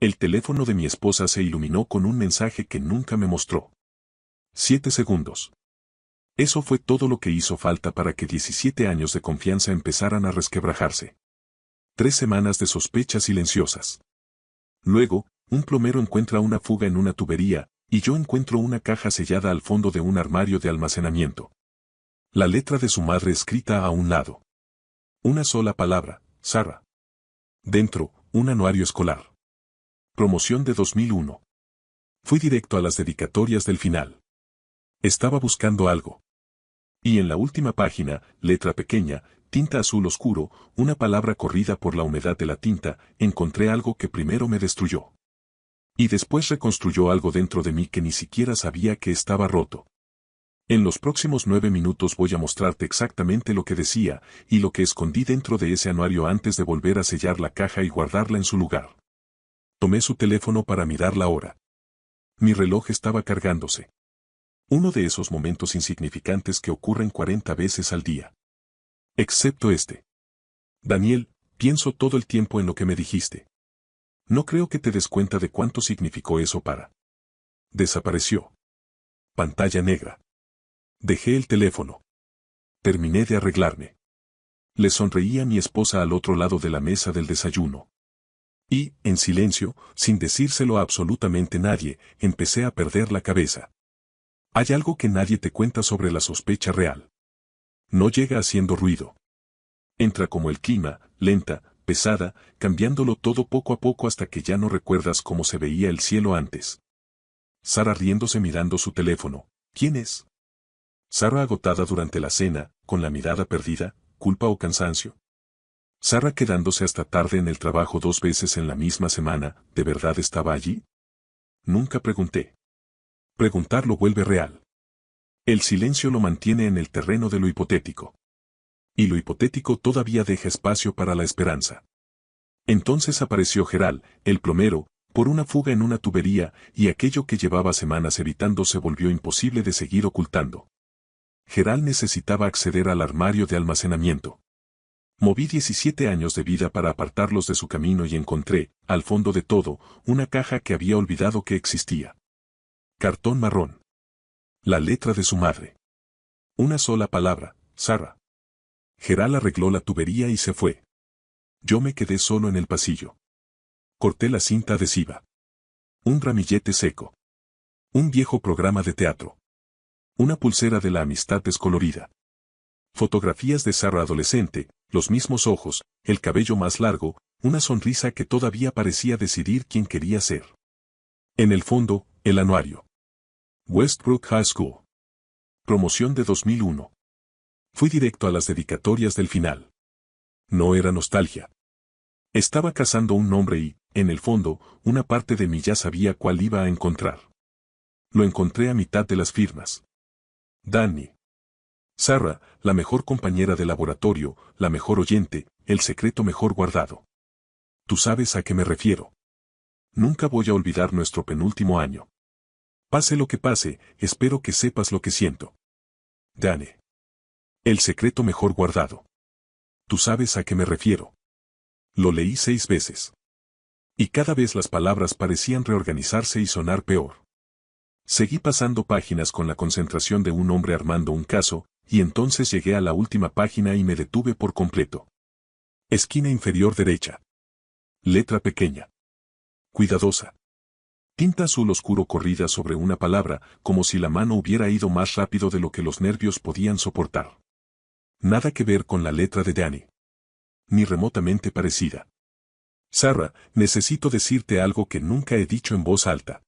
El teléfono de mi esposa se iluminó con un mensaje que nunca me mostró. 7 segundos. Eso fue todo lo que hizo falta para que 17 años de confianza empezaran a resquebrajarse. 3 semanas de sospechas silenciosas. Luego, un plomero encuentra una fuga en una tubería, y yo encuentro una caja sellada al fondo de un armario de almacenamiento. La letra de su madre escrita a un lado. Una sola palabra, Sarah. Dentro, un anuario escolar. Promoción de 2001. Fui directo a las dedicatorias del final. Estaba buscando algo. Y en la última página, letra pequeña, tinta azul oscuro, una palabra corrida por la humedad de la tinta, encontré algo que primero me destruyó. Y después reconstruyó algo dentro de mí que ni siquiera sabía que estaba roto. En los próximos 9 minutos voy a mostrarte exactamente lo que decía, y lo que escondí dentro de ese anuario antes de volver a sellar la caja y guardarla en su lugar. Tomé su teléfono para mirar la hora. Mi reloj estaba cargándose. Uno de esos momentos insignificantes que ocurren 40 veces al día. Excepto este. Daniel, pienso todo el tiempo en lo que me dijiste. No creo que te des cuenta de cuánto significó eso para. Desapareció. Pantalla negra. Dejé el teléfono. Terminé de arreglarme. Le sonreí a mi esposa al otro lado de la mesa del desayuno. Y, en silencio, sin decírselo a absolutamente nadie, empecé a perder la cabeza. Hay algo que nadie te cuenta sobre la sospecha real. No llega haciendo ruido. Entra como el clima, lenta, pesada, cambiándolo todo poco a poco hasta que ya no recuerdas cómo se veía el cielo antes. Sarah riéndose mirando su teléfono. ¿Quién es? Sarah agotada durante la cena, con la mirada perdida, culpa o cansancio. Sarah quedándose hasta tarde en el trabajo 2 veces en la misma semana, ¿de verdad estaba allí? Nunca pregunté. Preguntar lo vuelve real. El silencio lo mantiene en el terreno de lo hipotético. Y lo hipotético todavía deja espacio para la esperanza. Entonces apareció Gerald, el plomero, por una fuga en una tubería, y aquello que llevaba semanas evitando se volvió imposible de seguir ocultando. Gerald necesitaba acceder al armario de almacenamiento. Moví 17 años de vida para apartarlos de su camino y encontré, al fondo de todo, una caja que había olvidado que existía. Cartón marrón. La letra de su madre. Una sola palabra, Sarah. Gerald arregló la tubería y se fue. Yo me quedé solo en el pasillo. Corté la cinta adhesiva. Un ramillete seco. Un viejo programa de teatro. Una pulsera de la amistad descolorida. Fotografías de Sarah adolescente, los mismos ojos, el cabello más largo, una sonrisa que todavía parecía decidir quién quería ser. En el fondo, el anuario. Westbrook High School. Promoción de 2001. Fui directo a las dedicatorias del final. No era nostalgia. Estaba cazando un nombre y, en el fondo, una parte de mí ya sabía cuál iba a encontrar. Lo encontré a mitad de las firmas. Danny. Sarah, la mejor compañera de laboratorio, la mejor oyente, el secreto mejor guardado. Tú sabes a qué me refiero. Nunca voy a olvidar nuestro penúltimo año. Pase lo que pase, espero que sepas lo que siento. Danny. El secreto mejor guardado. Tú sabes a qué me refiero. Lo leí 6 veces. Y cada vez las palabras parecían reorganizarse y sonar peor. Seguí pasando páginas con la concentración de un hombre armando un caso, y entonces llegué a la última página y me detuve por completo. Esquina inferior derecha. Letra pequeña. Cuidadosa. Tinta azul oscuro corrida sobre una palabra, como si la mano hubiera ido más rápido de lo que los nervios podían soportar. Nada que ver con la letra de Danny. Ni remotamente parecida. Sarah, necesito decirte algo que nunca he dicho en voz alta.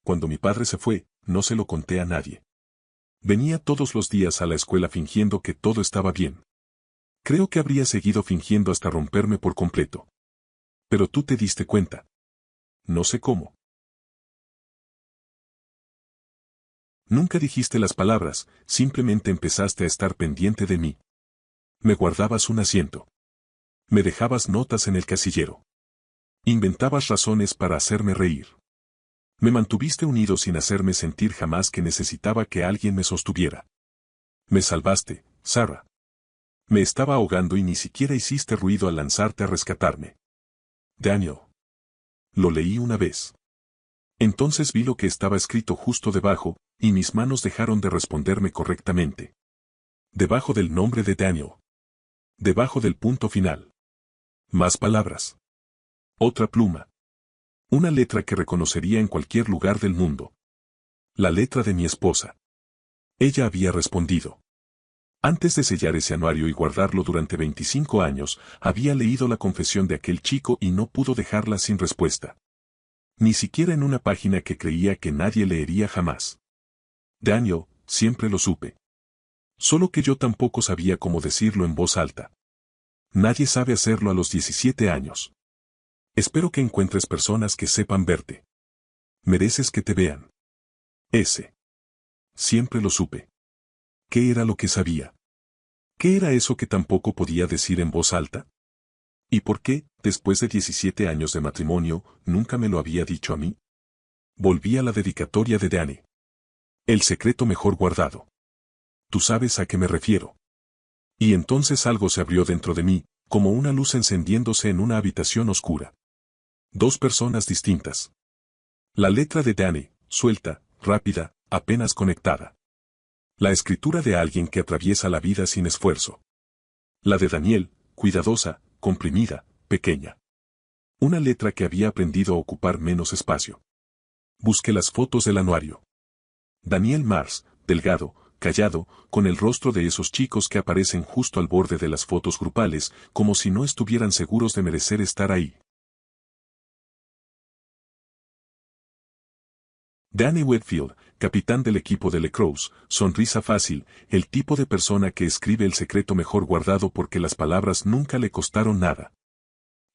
Cuando mi padre se fue, no se lo conté a nadie. Venía todos los días a la escuela fingiendo que todo estaba bien. Creo que habría seguido fingiendo hasta romperme por completo. Pero tú te diste cuenta. No sé cómo. Nunca dijiste las palabras, simplemente empezaste a estar pendiente de mí. Me guardabas un asiento. Me dejabas notas en el casillero. Inventabas razones para hacerme reír. Me mantuviste unido sin hacerme sentir jamás que necesitaba que alguien me sostuviera. Me salvaste, Sarah. Me estaba ahogando y ni siquiera hiciste ruido al lanzarte a rescatarme. Daniel. Lo leí una vez. Entonces vi lo que estaba escrito justo debajo, y mis manos dejaron de responderme correctamente. Debajo del nombre de Daniel. Debajo del punto final. Más palabras. Otra pluma. Una letra que reconocería en cualquier lugar del mundo. La letra de mi esposa. Ella había respondido. Antes de sellar ese anuario y guardarlo durante 25 años, había leído la confesión de aquel chico y no pudo dejarla sin respuesta. Ni siquiera en una página que creía que nadie leería jamás. Daniel, siempre lo supe. Solo que yo tampoco sabía cómo decirlo en voz alta. Nadie sabe hacerlo a los 17 años. Espero que encuentres personas que sepan verte. Mereces que te vean. Ese. Siempre lo supe. ¿Qué era lo que sabía? ¿Qué era eso que tampoco podía decir en voz alta? ¿Y por qué, después de 17 años de matrimonio, nunca me lo había dicho a mí? Volví a la dedicatoria de Danny. El secreto mejor guardado. Tú sabes a qué me refiero. Y entonces algo se abrió dentro de mí, como una luz encendiéndose en una habitación oscura. Dos personas distintas. La letra de Danny, suelta, rápida, apenas conectada. La escritura de alguien que atraviesa la vida sin esfuerzo. La de Daniel, cuidadosa, comprimida, pequeña. Una letra que había aprendido a ocupar menos espacio. Busqué las fotos del anuario. Daniel Mars, delgado, callado, con el rostro de esos chicos que aparecen justo al borde de las fotos grupales, como si no estuvieran seguros de merecer estar ahí. Danny Whitfield, capitán del equipo de Lacrosse, sonrisa fácil, el tipo de persona que escribe el secreto mejor guardado porque las palabras nunca le costaron nada.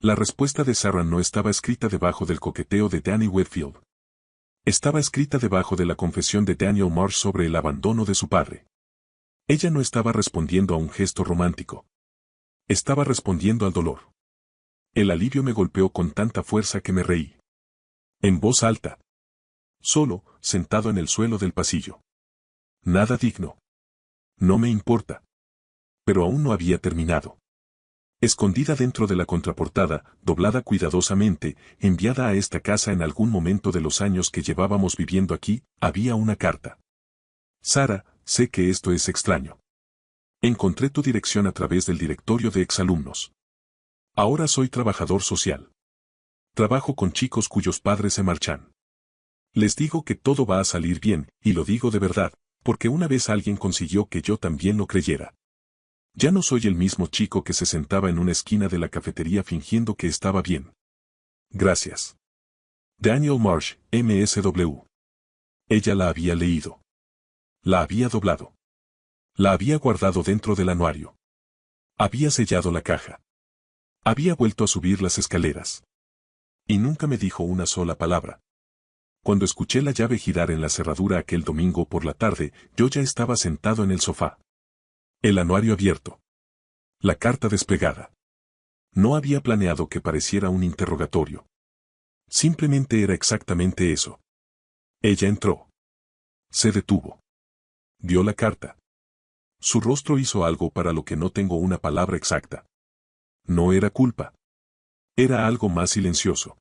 La respuesta de Sarah no estaba escrita debajo del coqueteo de Danny Whitfield. Estaba escrita debajo de la confesión de Daniel Marsh sobre el abandono de su padre. Ella no estaba respondiendo a un gesto romántico. Estaba respondiendo al dolor. El alivio me golpeó con tanta fuerza que me reí. En voz alta. Solo, sentado en el suelo del pasillo. Nada digno. No me importa. Pero aún no había terminado. Escondida dentro de la contraportada, doblada cuidadosamente, enviada a esta casa en algún momento de los años que llevábamos viviendo aquí, había una carta. Sara, sé que esto es extraño. Encontré tu dirección a través del directorio de exalumnos. Ahora soy trabajador social. Trabajo con chicos cuyos padres se marchan. Les digo que todo va a salir bien, y lo digo de verdad, porque una vez alguien consiguió que yo también lo creyera. Ya no soy el mismo chico que se sentaba en una esquina de la cafetería fingiendo que estaba bien. Gracias. Daniel Marsh, MSW. Ella la había leído. La había doblado. La había guardado dentro del anuario. Había sellado la caja. Había vuelto a subir las escaleras. Y nunca me dijo una sola palabra. Cuando escuché la llave girar en la cerradura aquel domingo por la tarde, yo ya estaba sentado en el sofá. El anuario abierto. La carta desplegada. No había planeado que pareciera un interrogatorio. Simplemente era exactamente eso. Ella entró. Se detuvo. Vio la carta. Su rostro hizo algo para lo que no tengo una palabra exacta. No era culpa. Era algo más silencioso.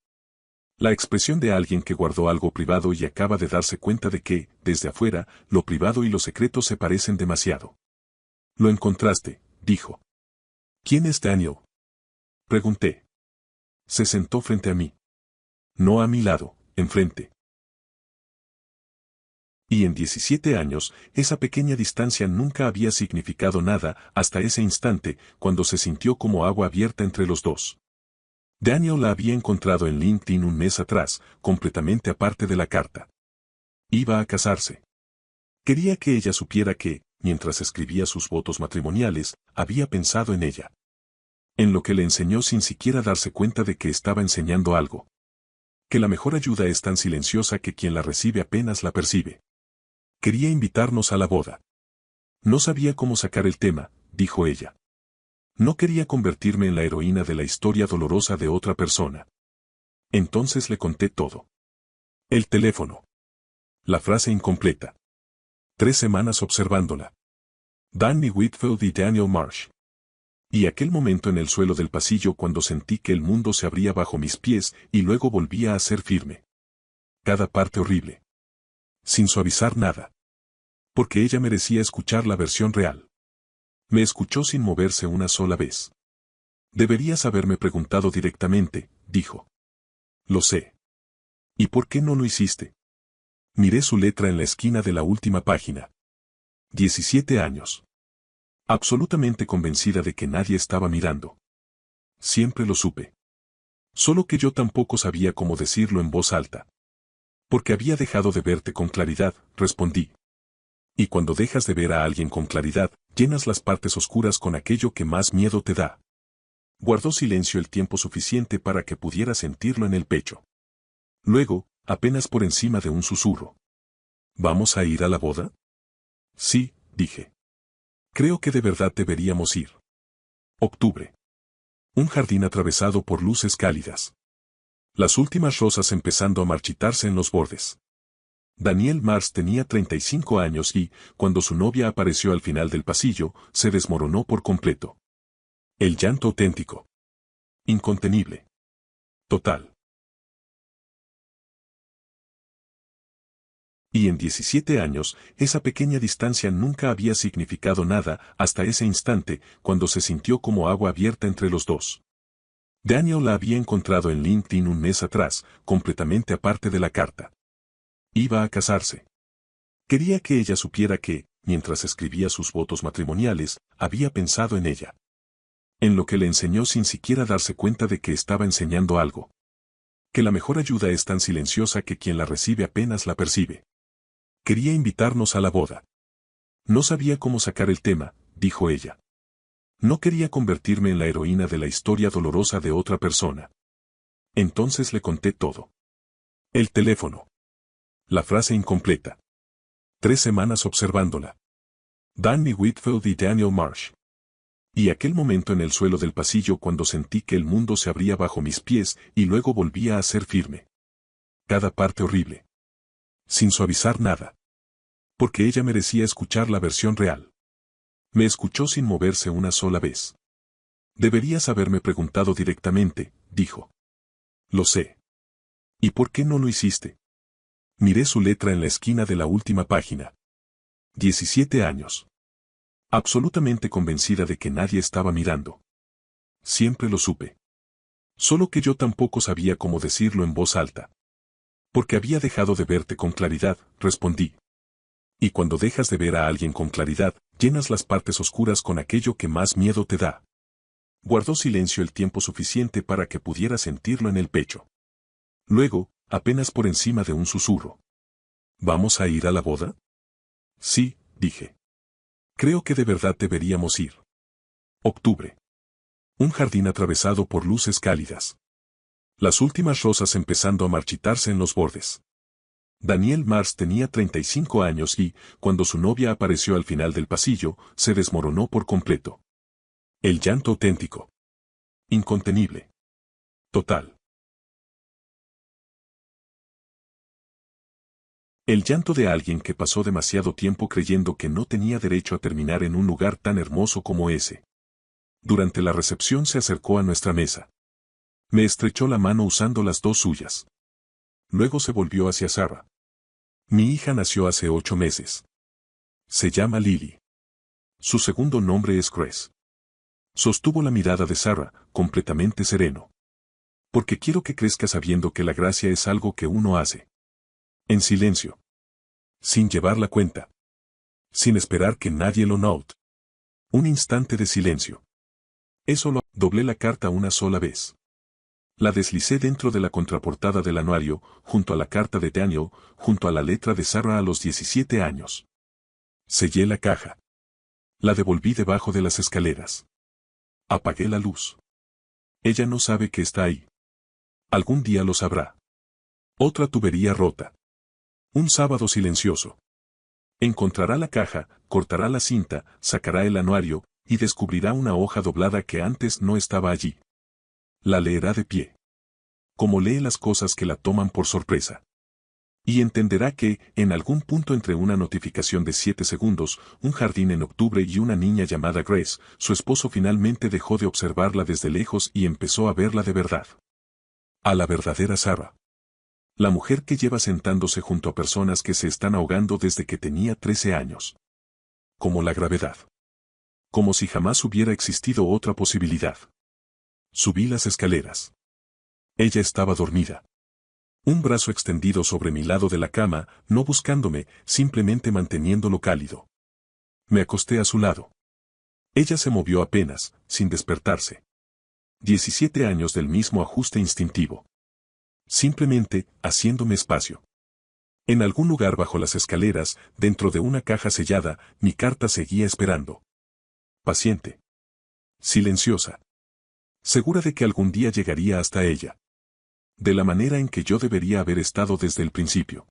La expresión de alguien que guardó algo privado y acaba de darse cuenta de que, desde afuera, lo privado y lo secreto se parecen demasiado. Lo encontraste, dijo. ¿Quién es Daniel? Pregunté. Se sentó frente a mí. No a mi lado, enfrente. Y en 17 años, esa pequeña distancia nunca había significado nada hasta ese instante, cuando se sintió como agua abierta entre los dos. Daniel la había encontrado en LinkedIn un mes atrás, completamente aparte de la carta. Iba a casarse. Quería que ella supiera que, mientras escribía sus votos matrimoniales, había pensado en ella. En lo que le enseñó sin siquiera darse cuenta de que estaba enseñando algo. Que la mejor ayuda es tan silenciosa que quien la recibe apenas la percibe. Quería invitarnos a la boda. No sabía cómo sacar el tema, dijo ella. No quería convertirme en la heroína de la historia dolorosa de otra persona. Entonces le conté todo. El teléfono. La frase incompleta. 3 semanas observándola. Danny Whitfield y Daniel Marsh. Y aquel momento en el suelo del pasillo cuando sentí que el mundo se abría bajo mis pies y luego volvía a ser firme. Cada parte horrible. Sin suavizar nada. Porque ella merecía escuchar la versión real. Me escuchó sin moverse una sola vez. Deberías haberme preguntado directamente, dijo. Lo sé. ¿Y por qué no lo hiciste? Miré su letra en la esquina de la última página. 17 años. Absolutamente convencida de que nadie estaba mirando. Siempre lo supe. Solo que yo tampoco sabía cómo decirlo en voz alta. Porque había dejado de verte con claridad, respondí. Y cuando dejas de ver a alguien con claridad, llenas las partes oscuras con aquello que más miedo te da. Guardó silencio el tiempo suficiente para que pudiera sentirlo en el pecho. Luego, apenas por encima de un susurro. ¿Vamos a ir a la boda? Sí, dije. Creo que de verdad deberíamos ir. Octubre. Un jardín atravesado por luces cálidas. Las últimas rosas empezando a marchitarse en los bordes. Daniel Mars tenía 35 años y, cuando su novia apareció al final del pasillo, se desmoronó por completo. El llanto auténtico. Incontenible. Total. Y en 17 años, esa pequeña distancia nunca había significado nada hasta ese instante, cuando se sintió como agua abierta entre los dos. Daniel la había encontrado en LinkedIn un mes atrás, completamente aparte de la carta. Iba a casarse. Quería que ella supiera que, mientras escribía sus votos matrimoniales, había pensado en ella. En lo que le enseñó sin siquiera darse cuenta de que estaba enseñando algo. Que la mejor ayuda es tan silenciosa que quien la recibe apenas la percibe. Quería invitarnos a la boda. No sabía cómo sacar el tema, dijo ella. No quería convertirme en la heroína de la historia dolorosa de otra persona. Entonces le conté todo. El teléfono. La frase incompleta. 3 semanas observándola. Danny Whitfield y Daniel Marsh. Y aquel momento en el suelo del pasillo cuando sentí que el mundo se abría bajo mis pies y luego volvía a ser firme. Cada parte horrible. Sin suavizar nada. Porque ella merecía escuchar la versión real. Me escuchó sin moverse una sola vez. Deberías haberme preguntado directamente, dijo. Lo sé. ¿Y por qué no lo hiciste? Miré su letra en la esquina de la última página. 17 años. Absolutamente convencida de que nadie estaba mirando. Siempre lo supe. Solo que yo tampoco sabía cómo decirlo en voz alta. Porque había dejado de verte con claridad, respondí. Y cuando dejas de ver a alguien con claridad, llenas las partes oscuras con aquello que más miedo te da. Guardó silencio el tiempo suficiente para que pudiera sentirlo en el pecho. Luego, apenas por encima de un susurro. ¿Vamos a ir a la boda? Sí, dije. Creo que de verdad deberíamos ir. Octubre. Un jardín atravesado por luces cálidas. Las últimas rosas empezando a marchitarse en los bordes. Daniel Mars tenía 35 años y, cuando su novia apareció al final del pasillo, se desmoronó por completo. El llanto auténtico. Incontenible. Total. El llanto de alguien que pasó demasiado tiempo creyendo que no tenía derecho a terminar en un lugar tan hermoso como ese. Durante la recepción se acercó a nuestra mesa. Me estrechó la mano usando las dos suyas. Luego se volvió hacia Sarah. Mi hija nació hace 8 meses. Se llama Lily. Su segundo nombre es Grace. Sostuvo la mirada de Sarah, completamente sereno. Porque quiero que crezca sabiendo que la gracia es algo que uno hace. En silencio. Sin llevar la cuenta. Sin esperar que nadie lo note. Un instante de silencio. Eso lo doblé la carta una sola vez. La deslicé dentro de la contraportada del anuario, junto a la carta de Daniel, junto a la letra de Sarah a los 17 años. Sellé la caja. La devolví debajo de las escaleras. Apagué la luz. Ella no sabe que está ahí. Algún día lo sabrá. Otra tubería rota. Un sábado silencioso. Encontrará la caja, cortará la cinta, sacará el anuario, y descubrirá una hoja doblada que antes no estaba allí. La leerá de pie. Como lee las cosas que la toman por sorpresa. Y entenderá que, en algún punto entre una notificación de 7 segundos, un jardín en octubre y una niña llamada Grace, su esposo finalmente dejó de observarla desde lejos y empezó a verla de verdad. A la verdadera Sarah. La mujer que lleva sentándose junto a personas que se están ahogando desde que tenía 13 años. Como la gravedad. Como si jamás hubiera existido otra posibilidad. Subí las escaleras. Ella estaba dormida. Un brazo extendido sobre mi lado de la cama, no buscándome, simplemente manteniéndolo cálido. Me acosté a su lado. Ella se movió apenas, sin despertarse. 17 años del mismo ajuste instintivo. Simplemente, haciéndome espacio. En algún lugar bajo las escaleras, dentro de una caja sellada, mi carta seguía esperando. Paciente. Silenciosa. Segura de que algún día llegaría hasta ella. De la manera en que yo debería haber estado desde el principio.